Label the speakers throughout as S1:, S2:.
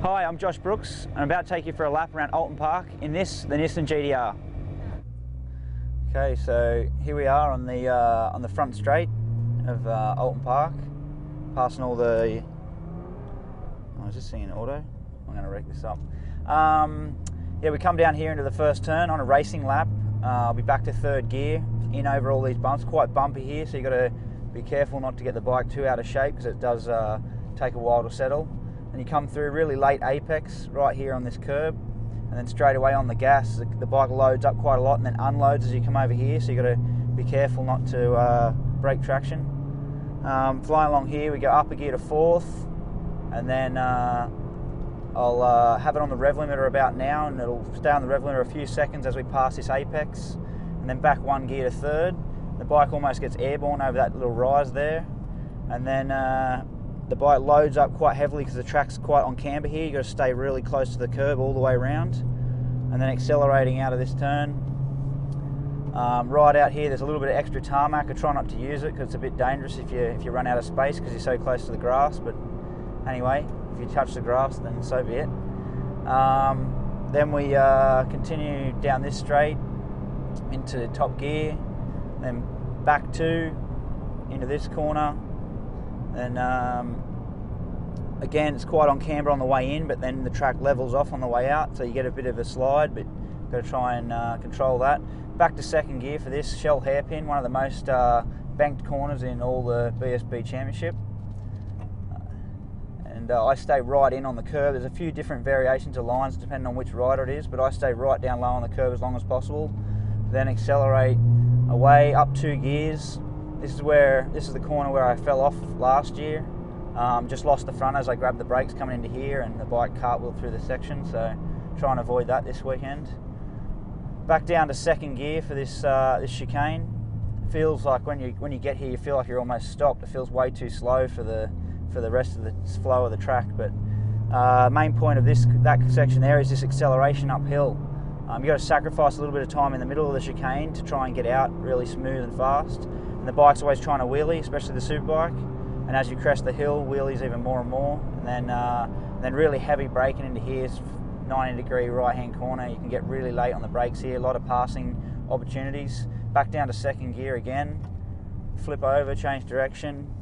S1: Hi, I'm Josh Brooks. I'm about to take you for a lap around Oulton Park in this, the Nissan GT-R. Okay, so here we are on the front straight of Oulton Park, passing all the. I was just seeing an auto. I'm going to wreck this up. Yeah, we come down here into the first turn on a racing lap. I'll be back to third gear, in over all these bumps. Quite bumpy here, so you've got to be careful not to get the bike too out of shape because it does take a while to settle. And you come through really late apex right here on this curb, and then straight away on the gas, the bike loads up quite a lot and then unloads as you come over here, so you've got to be careful not to break traction. Flying along here, we go upper gear to fourth, and then I'll have it on the rev limiter about now, and it'll stay on the rev limiter a few seconds as we pass this apex, and then back one gear to third. The bike almost gets airborne over that little rise there, and then the bike loads up quite heavily because the track's quite on camber here. You've got to stay really close to the curb all the way around, and then accelerating out of this turn. Right out here, there's a little bit of extra tarmac. I try not to use it because it's a bit dangerous if you run out of space because you're so close to the grass. But anyway, if you touch the grass, then so be it. Then we continue down this straight into top gear, then back two into this corner. And again, it's quite on camber on the way in, but then the track levels off on the way out, so you get a bit of a slide, but you've got to try and control that. Back to second gear for this shell hairpin, one of the most banked corners in all the BSB Championship. And I stay right in on the curb. There's a few different variations of lines depending on which rider it is, but I stay right down low on the curb as long as possible. Then accelerate away up 2 gears. This is the corner where I fell off last year. Just lost the front as I grabbed the brakes coming into here, and the bike cartwheeled through the section, so try and avoid that this weekend. Back down to second gear for this chicane. Feels like when you get here, you feel like you're almost stopped. It feels way too slow for the rest of the flow of the track. But main point of that section there is this acceleration uphill. You've got to sacrifice a little bit of time in the middle of the chicane to try and get out really smooth and fast. And the bike's always trying to wheelie, especially the Superbike. And as you crest the hill, wheelies even more and more. And then really heavy braking into here, 90-degree right-hand corner. You can get really late on the brakes here. A lot of passing opportunities. Back down to second gear again. Flip over, change direction.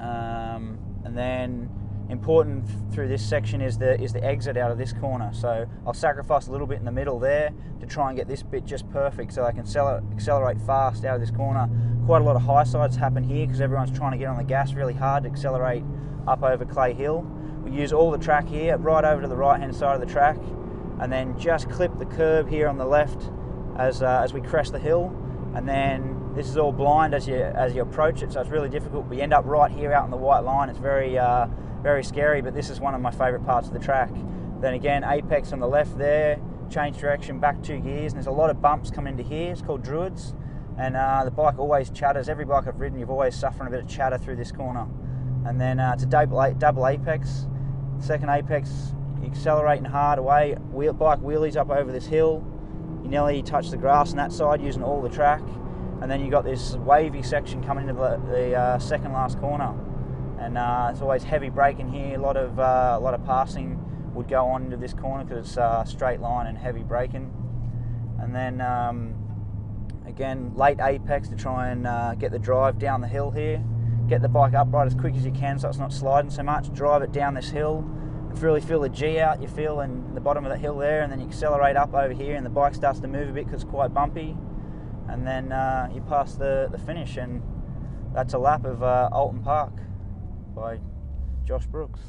S1: And then important through this section is the exit out of this corner. So I'll sacrifice a little bit in the middle there to try and get this bit just perfect so I can accelerate fast out of this corner. Quite a lot of high sides happen here because everyone's trying to get on the gas really hard to accelerate up over Clay Hill. We use all the track here, right over to the right hand side of the track, and then just clip the curb here on the left as we crest the hill. And then this is all blind as you approach it, so it's really difficult. We end up right here out on the white line. It's very scary, but this is one of my favourite parts of the track. Then again, apex on the left there, change direction, back 2 gears, and there's a lot of bumps coming into here. It's called Druids, and the bike always chatters. Every bike I've ridden, you've always suffering a bit of chatter through this corner. And then it's a double apex. Second apex, accelerating hard away, bike wheelies up over this hill. You nearly touch the grass on that side using all the track. And then you've got this wavy section coming into the second last corner. And it's always heavy braking here. A lot of passing would go on into this corner because it's a straight line and heavy braking. And then again, late apex to try and get the drive down the hill here. Get the bike upright as quick as you can so it's not sliding so much. Drive it down this hill. Really feel the G out you feel in the bottom of the hill there, and then you accelerate up over here and the bike starts to move a bit because it's quite bumpy. And then you pass the finish, and that's a lap of Oulton Park by Josh Brooks.